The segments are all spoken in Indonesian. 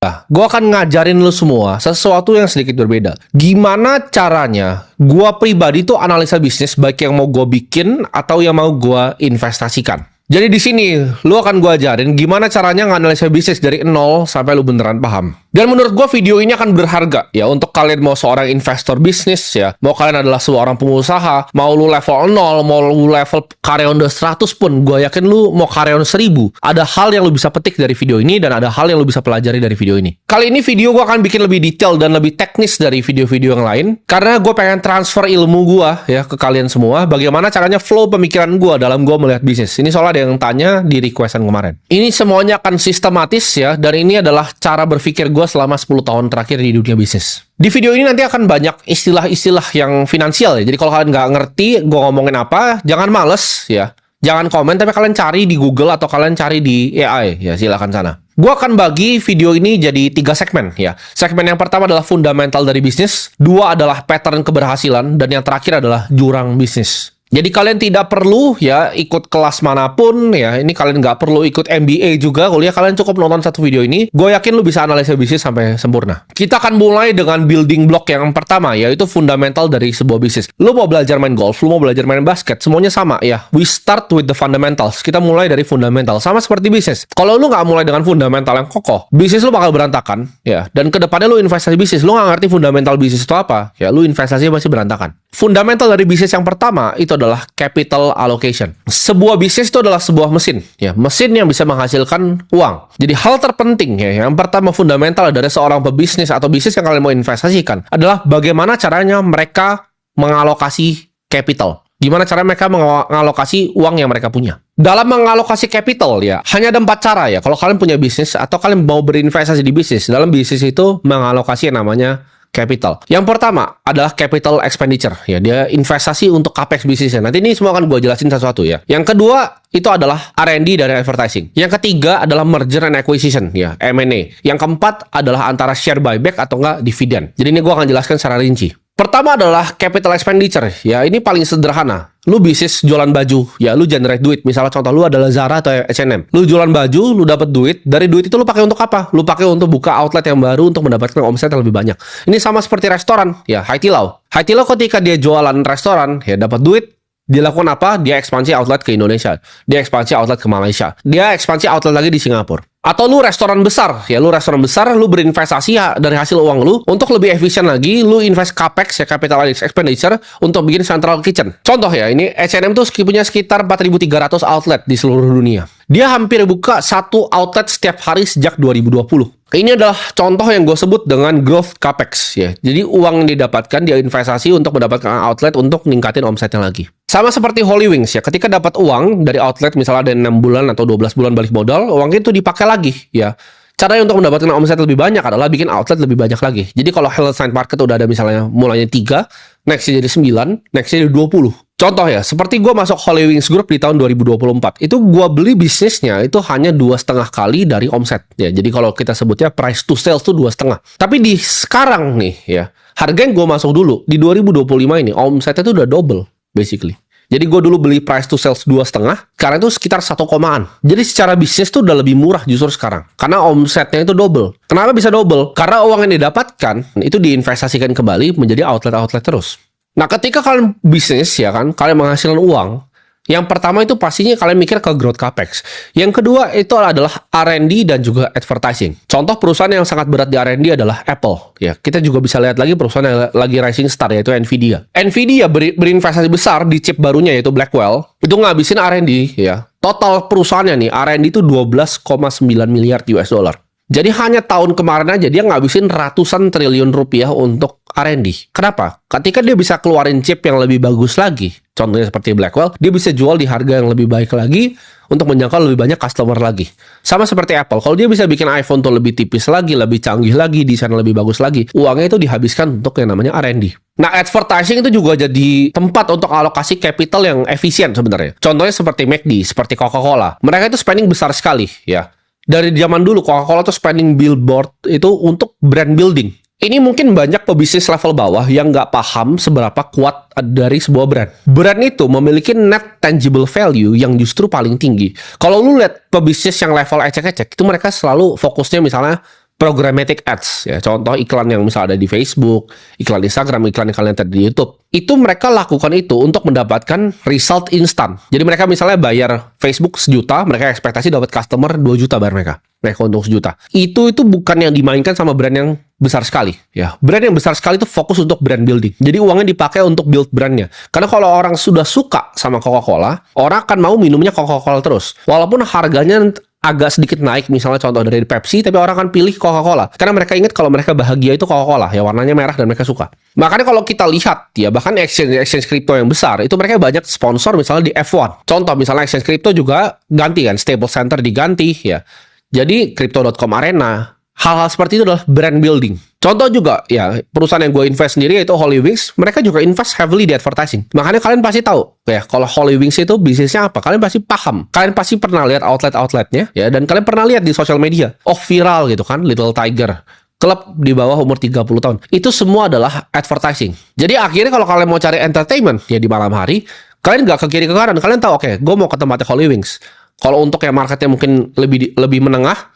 Nah, gue akan ngajarin lu semua sesuatu yang sedikit berbeda. Gimana caranya gue pribadi tuh analisa bisnis, baik yang mau gue bikin atau yang mau gue investasikan. Jadi di sini lu akan gue ajarin gimana caranya nganalisa bisnis dari nol sampai lu beneran paham. Dan menurut gue video ini akan berharga ya untuk kalian mau seorang investor bisnis ya, mau kalian adalah seorang pengusaha, mau lu level 0, mau lu level karyawan udah 100 pun, gue yakin lu mau karyawan 1000. Ada hal yang lu bisa petik dari video ini dan ada hal yang lu bisa pelajari dari video ini. Kali ini video gue akan bikin lebih detail dan lebih teknis dari video-video yang lain karena gue pengen transfer ilmu gue ya ke kalian semua. Bagaimana caranya flow pemikiran gue dalam gue melihat bisnis. Ini soalnya ada yang tanya di requestan kemarin. Ini semuanya akan sistematis ya, dan ini adalah cara berpikir gue selama 10 tahun terakhir di dunia bisnis. Di video ini nanti akan banyak istilah-istilah yang finansial ya. Jadi kalau kalian nggak ngerti gue ngomongin apa, jangan males ya. Jangan komen, tapi kalian cari di Google atau kalian cari di AI ya, silakan sana. Gue akan bagi video ini jadi 3 segmen ya. Segmen yang pertama adalah fundamental dari bisnis, 2 adalah pattern keberhasilan, dan yang terakhir adalah jurang bisnis. Jadi kalian tidak perlu ya ikut kelas manapun ya. Ini kalian nggak perlu ikut MBA juga kuliah. Kalian cukup nonton satu video ini. Gue yakin lu bisa analisa bisnis sampai sempurna. Kita akan mulai dengan building block yang pertama, yaitu fundamental dari sebuah bisnis. Lu mau belajar main golf, lu mau belajar main basket, semuanya sama ya. We start with the fundamentals. Kita mulai dari fundamental. Sama seperti bisnis. Kalau lu nggak mulai dengan fundamental yang kokoh, bisnis lu bakal berantakan ya. Dan kedepannya lu investasi bisnis, lu nggak ngerti fundamental bisnis itu apa ya, lu investasinya masih berantakan. Fundamental dari bisnis yang pertama itu adalah capital allocation. Sebuah bisnis itu adalah sebuah mesin, ya, mesin yang bisa menghasilkan uang. Jadi hal terpenting ya, yang pertama fundamental dari seorang pebisnis atau bisnis yang kalian mau investasikan adalah bagaimana caranya mereka mengalokasi capital. Gimana cara mereka mengalokasi uang yang mereka punya. Dalam mengalokasi capital ya, hanya ada 4 cara ya. Kalau kalian punya bisnis atau kalian mau berinvestasi di bisnis, dalam bisnis itu mengalokasi yang namanya capital. Yang pertama adalah capital expenditure ya, dia investasi untuk capex bisnisnya. Nanti ini semua akan gue jelasin satu-satu ya. Yang kedua itu adalah R&D dari advertising. Yang ketiga adalah merger and acquisition ya, M&A. Yang keempat adalah antara share buyback atau enggak dividen. Jadi ini gue akan jelaskan secara rinci. Pertama adalah capital expenditure ya, ini paling sederhana. Lu bisnis jualan baju ya, lu generate duit. Misalnya contoh lu adalah Zara atau H&M. Lu jualan baju, lu dapat duit. Dari duit itu lu pakai untuk apa? Lu pakai untuk buka outlet yang baru untuk mendapatkan omset yang lebih banyak. Ini sama seperti restoran ya, Haidilao. Haidilao ketika dia jualan restoran ya, dapat duit. Dia lakukan apa? Dia ekspansi outlet ke Indonesia. Dia ekspansi outlet ke Malaysia. Dia ekspansi outlet lagi di Singapura. Atau lu restoran besar, ya lu restoran besar, lu berinvestasi ya, dari hasil uang lu untuk lebih efisien lagi, lu invest capex ya, capital expenditure untuk bikin central kitchen. Contoh ya, ini H&M tuh punya sekitar 4.300 outlet di seluruh dunia. Dia hampir buka 1 outlet setiap hari sejak 2020. Ini adalah contoh yang gue sebut dengan growth capex ya. Jadi uang yang didapatkan dia investasi untuk mendapatkan outlet untuk ningkatin omsetnya lagi. Sama seperti Holy Wings ya, ketika dapat uang dari outlet misalnya ada 6 bulan atau 12 bulan balik modal, uang itu dipakai lagi ya. Caranya untuk mendapatkan omset lebih banyak adalah bikin outlet lebih banyak lagi. Jadi kalau Hello Sign Market udah ada misalnya mulanya 3, nextnya jadi 9, nextnya jadi 20. Contoh ya, seperti gue masuk Holy Wings Group di tahun 2024. Itu gue beli bisnisnya itu hanya 2,5 kali dari omset. Ya, jadi kalau kita sebutnya price to sales itu 2,5. Tapi di sekarang nih ya, harga yang gue masuk dulu di 2025 ini omsetnya itu udah double basically. Jadi gue dulu beli price to sales 2,5, sekarang itu sekitar 1 komaan. Jadi secara bisnis tuh udah lebih murah justru sekarang. Karena omsetnya itu double. Kenapa bisa double? Karena uang yang didapatkan itu diinvestasikan kembali menjadi outlet-outlet terus. Nah ketika kalian bisnis ya kan, kalian menghasilkan uang, yang pertama itu pastinya kalian mikir ke growth capex. Yang kedua itu adalah R&D dan juga advertising. Contoh perusahaan yang sangat berat di R&D adalah Apple. Ya, kita juga bisa lihat lagi perusahaan yang lagi rising star yaitu Nvidia. Nvidia berinvestasi besar di chip barunya yaitu Blackwell. Itu ngabisin R&D ya. Total perusahaannya nih R&D itu 12,9 miliar US dollar. Jadi hanya tahun kemarin aja dia ngabisin ratusan triliun rupiah untuk R&D. Kenapa? Ketika dia bisa keluarin chip yang lebih bagus lagi, contohnya seperti Blackwell, dia bisa jual di harga yang lebih baik lagi untuk menjangkau lebih banyak customer lagi. Sama seperti Apple, kalau dia bisa bikin iPhone tuh lebih tipis lagi, lebih canggih lagi, desain lebih bagus lagi, uangnya itu dihabiskan untuk yang namanya R&D. Nah, advertising itu juga jadi tempat untuk alokasi capital yang efisien sebenarnya. Contohnya seperti McD, seperti Coca-Cola. Mereka itu spending besar sekali, ya. Dari zaman dulu Coca-Cola tuh spending billboard itu untuk brand building. Ini mungkin banyak pebisnis level bawah yang nggak paham seberapa kuat dari sebuah brand. Brand itu memiliki net tangible value yang justru paling tinggi. Kalau lu lihat pebisnis yang level ecek-ecek, itu mereka selalu fokusnya misalnya programmatic ads ya, contoh iklan yang misalnya ada di Facebook, iklan Instagram, iklan-iklan yang tadi di YouTube. Itu mereka lakukan itu untuk mendapatkan result instan. Jadi mereka misalnya bayar Facebook 1 juta, mereka ekspektasi dapat customer 2 juta bayar mereka. Mereka untung 1 juta. Itu bukan yang dimainkan sama brand yang besar sekali ya. Brand yang besar sekali itu fokus untuk brand building. Jadi uangnya dipakai untuk build brandnya. Karena kalau orang sudah suka sama Coca-Cola, orang akan mau minumnya Coca-Cola terus. Walaupun harganya agak sedikit naik, misalnya contoh dari Pepsi, tapi orang akan pilih Coca-Cola. Karena mereka ingat kalau mereka bahagia itu Coca-Cola, ya warnanya merah dan mereka suka. Makanya kalau kita lihat, ya bahkan exchange crypto yang besar, itu mereka banyak sponsor misalnya di F1. Contoh misalnya exchange crypto juga ganti kan, Stable Center diganti, ya. Jadi Crypto.com Arena, hal-hal seperti itu adalah brand building. Contoh juga, ya perusahaan yang gue invest sendiri yaitu Holy Wings, mereka juga invest heavily di advertising. Makanya kalian pasti tahu, ya kalau Holy Wings itu bisnisnya apa, kalian pasti paham. Kalian pasti pernah lihat outlet-outletnya, ya, dan kalian pernah lihat di sosial media. Oh viral gitu kan, Little Tiger. Klub di bawah umur 30 tahun. Itu semua adalah advertising. Jadi akhirnya kalau kalian mau cari entertainment, ya di malam hari, kalian nggak ke kiri ke kanan. Kalian tahu, oke, gue mau ke tempatnya Holy Wings. Kalau untuk yang marketnya mungkin lebih menengah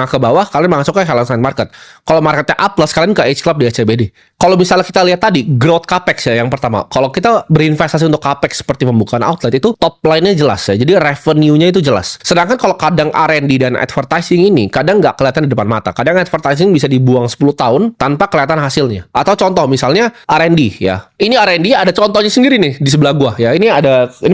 ke bawah, kalian masuk ke Hell's Market. Kalau marketnya A+, kalian ke H Club di HCBD. Kalau misalnya kita lihat tadi, growth capex ya yang pertama. Kalau kita berinvestasi untuk capex seperti pembukaan outlet itu, top line-nya jelas ya. Jadi revenue-nya itu jelas. Sedangkan kalau kadang R&D dan advertising ini, kadang nggak kelihatan di depan mata. Kadang advertising bisa dibuang 10 tahun tanpa kelihatan hasilnya. Atau contoh misalnya R&D ya. Ini R&D ada contohnya sendiri nih di sebelah gua ya. Ini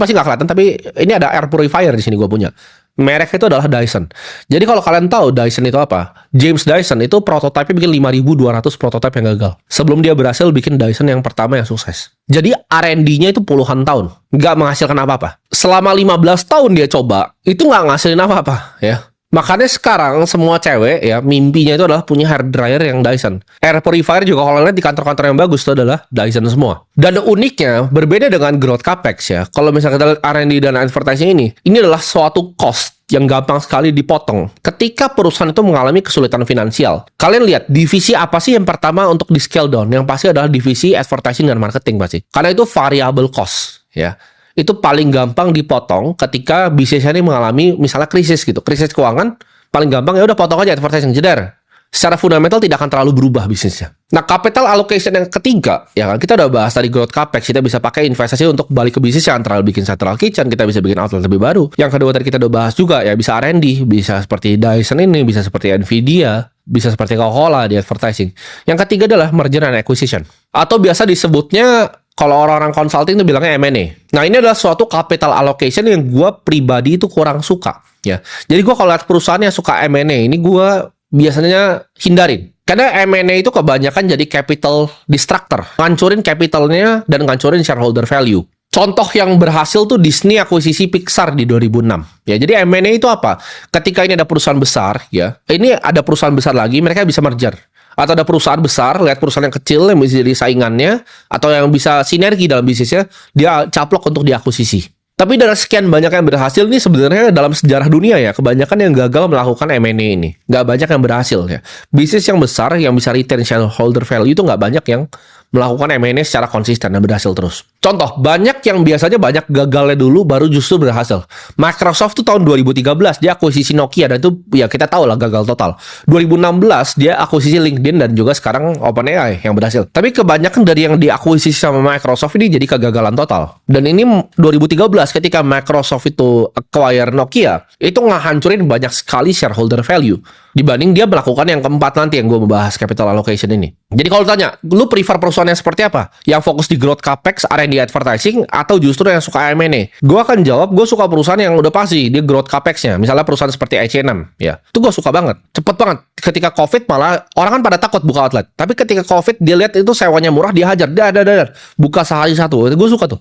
pasti nggak kelihatan, tapi ini ada air purifier di sini gua punya. Merek itu adalah Dyson. Jadi kalau kalian tahu Dyson itu apa? James Dyson itu prototipe bikin 5.200 prototipe yang gagal. Sebelum dia berhasil bikin Dyson yang pertama yang sukses. Jadi R&D-nya itu puluhan tahun. Nggak menghasilkan apa-apa. Selama 15 tahun dia coba, itu nggak ngasilin apa-apa ya. Makanya sekarang semua cewek ya mimpinya itu adalah punya hair dryer yang Dyson. Air purifier juga kalau lihat di kantor-kantor yang bagus itu adalah Dyson semua. Dan uniknya berbeda dengan growth capex ya. Kalau misalnya kita lihat R&D dan advertising ini adalah suatu cost yang gampang sekali dipotong ketika perusahaan itu mengalami kesulitan finansial. Kalian lihat divisi apa sih yang pertama untuk di scale down? Yang pasti adalah divisi advertising dan marketing pasti. Karena itu variable cost ya. Itu paling gampang dipotong ketika bisnisnya ini mengalami misalnya krisis gitu. Krisis keuangan, paling gampang ya udah potong aja advertising, jeder. Secara fundamental tidak akan terlalu berubah bisnisnya. Nah, capital allocation yang ketiga, ya kan kita udah bahas tadi growth capex, kita bisa pakai investasi untuk balik ke bisnis yang antara bikin central kitchen, kita bisa bikin outlet lebih baru. Yang kedua tadi kita udah bahas juga ya bisa R&D, bisa seperti Dyson ini, bisa seperti Nvidia, bisa seperti Coca-Cola di advertising. Yang ketiga adalah merger and acquisition. Atau biasa disebutnya kalau orang-orang consulting itu bilangnya M&A. Nah, ini adalah suatu capital allocation yang gue pribadi itu kurang suka. Ya. Jadi gue kalau lihat perusahaan yang suka M&A, ini gue biasanya hindarin. Karena M&A itu kebanyakan jadi capital distractor. Ngancurin capitalnya dan ngancurin shareholder value. Contoh yang berhasil tuh Disney akuisisi Pixar di 2006. Ya, jadi M&A itu apa? Ketika ini ada perusahaan besar, ya, ini ada perusahaan besar lagi, mereka bisa merger. Atau ada perusahaan besar, lihat perusahaan yang kecil yang bisa jadi saingannya, atau yang bisa sinergi dalam bisnisnya, dia caplok untuk diakuisisi. Tapi dari sekian banyak yang berhasil ini sebenarnya dalam sejarah dunia ya, kebanyakan yang gagal melakukan M&A ini. Nggak banyak yang berhasil ya. Bisnis yang besar, yang bisa retain shareholder value itu nggak banyak yang melakukan M&A secara konsisten dan berhasil terus. Contoh, banyak yang biasanya banyak gagalnya dulu baru justru berhasil. Microsoft tuh tahun 2013 dia akuisisi Nokia dan itu ya kita tahu lah gagal total. 2016 dia akuisisi LinkedIn dan juga sekarang OpenAI yang berhasil. Tapi kebanyakan dari yang diakuisisi sama Microsoft ini jadi kegagalan total. Dan ini 2013 ketika Microsoft itu acquire Nokia, itu ngehancurin banyak sekali shareholder value dibanding dia melakukan yang keempat nanti yang gue membahas capital allocation ini. Jadi kalau tanya, lu prefer perusahaan yang seperti apa? Yang fokus di growth capex, R&D advertising, atau justru yang suka M&A? Gue akan jawab, gue suka perusahaan yang udah pasti di growth capexnya. Misalnya perusahaan seperti H&M, ya. Itu gue suka banget. Cepet banget. Ketika COVID malah, orang kan pada takut buka outlet. Tapi ketika COVID, dia lihat itu sewanya murah, dia hajar. Dar. Buka sehari satu. Gue suka tuh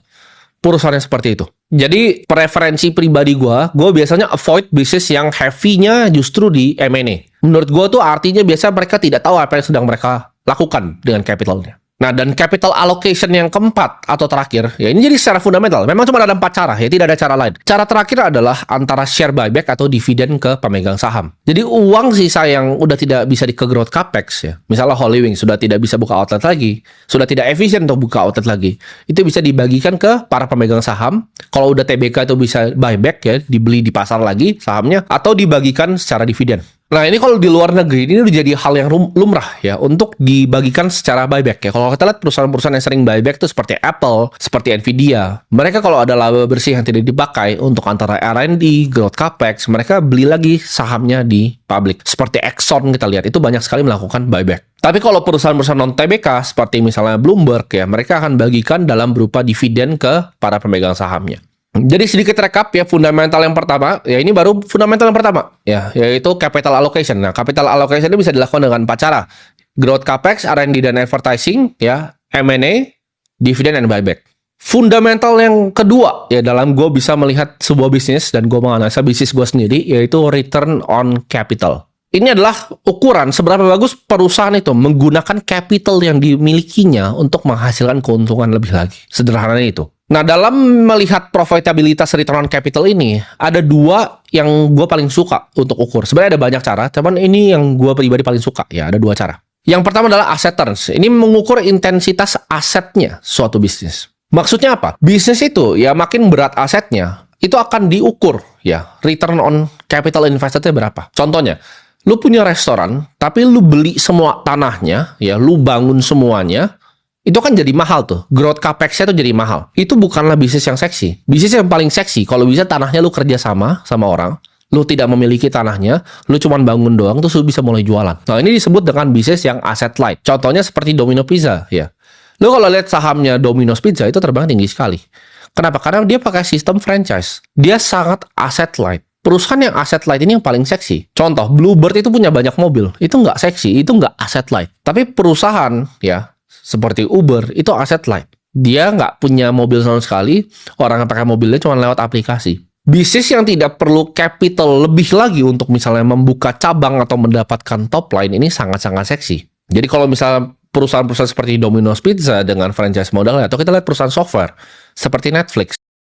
perusahaan yang seperti itu. Jadi preferensi pribadi gue biasanya avoid bisnis yang heavy-nya justru di M&A. Menurut gue tuh artinya biasa mereka tidak tahu apa yang sedang mereka lakukan dengan capitalnya. Nah, dan capital allocation yang keempat atau terakhir, ya ini jadi secara fundamental. Memang cuma ada 4 cara, ya tidak ada cara lain. Cara terakhir adalah antara share buyback atau dividen ke pemegang saham. Jadi uang sisa yang udah tidak bisa ke growth capex ya. Misalnya Holy Wings sudah tidak bisa buka outlet lagi, sudah tidak efisien untuk buka outlet lagi. Itu bisa dibagikan ke para pemegang saham. Kalau udah TBK itu bisa buyback ya, dibeli di pasar lagi sahamnya atau dibagikan secara dividen. Nah, ini kalau di luar negeri ini udah jadi hal yang lumrah ya untuk dibagikan secara buyback ya. Kalau kita lihat perusahaan-perusahaan yang sering buyback itu seperti Apple, seperti Nvidia. Mereka kalau ada laba bersih yang tidak dipakai untuk antara R&D, growth capex, mereka beli lagi sahamnya di public. Seperti Exxon kita lihat itu banyak sekali melakukan buyback. Tapi kalau perusahaan-perusahaan non-TBK seperti misalnya Bloomberg ya, mereka akan bagikan dalam berupa dividen ke para pemegang sahamnya. Jadi sedikit rekap ya, fundamental yang pertama, ya ini baru fundamental yang pertama, ya, yaitu capital allocation. Nah, capital allocation ini bisa dilakukan dengan 4 cara. Growth capex, R&D dan advertising, ya, M&A, dividend and buyback. Fundamental yang kedua, ya dalam gue bisa melihat sebuah bisnis dan gue menganalisa bisnis gue sendiri, yaitu return on capital. Ini adalah ukuran seberapa bagus perusahaan itu menggunakan capital yang dimilikinya untuk menghasilkan keuntungan lebih lagi. Sederhananya itu. Nah, dalam melihat profitabilitas return on capital ini, ada 2 yang gue paling suka untuk ukur. Sebenarnya ada banyak cara, cuman ini yang gue pribadi paling suka. Ya, ada 2 cara. Yang pertama adalah asset turns. Ini mengukur intensitas asetnya suatu bisnis. Maksudnya apa? Bisnis itu, ya makin berat asetnya, itu akan diukur, ya, return on capital invested-nya berapa. Contohnya, lu punya restoran, tapi lu beli semua tanahnya, ya, lu bangun semuanya, itu kan jadi mahal tuh. Growth capex-nya tuh jadi mahal. Itu bukanlah bisnis yang seksi. Bisnis yang paling seksi, kalau bisa tanahnya lu kerja sama orang, lu tidak memiliki tanahnya, lu cuma bangun doang, terus lu bisa mulai jualan. Nah, ini disebut dengan bisnis yang asset light. Contohnya seperti Domino Pizza, ya. Lu kalau lihat sahamnya Domino's Pizza, itu terbang tinggi sekali. Kenapa? Karena dia pakai sistem franchise. Dia sangat asset light. Perusahaan yang asset light ini yang paling seksi. Contoh, Bluebird itu punya banyak mobil. Itu nggak seksi, itu nggak asset light. Tapi perusahaan, ya, seperti Uber, itu asset light. Dia nggak punya mobil sama sekali, orang yang pakai mobilnya cuma lewat aplikasi. Bisnis yang tidak perlu capital lebih lagi untuk misalnya membuka cabang atau mendapatkan top line, ini sangat-sangat seksi. Jadi kalau misalnya perusahaan-perusahaan seperti Domino's Pizza dengan franchise model, atau kita lihat perusahaan software seperti Netflix,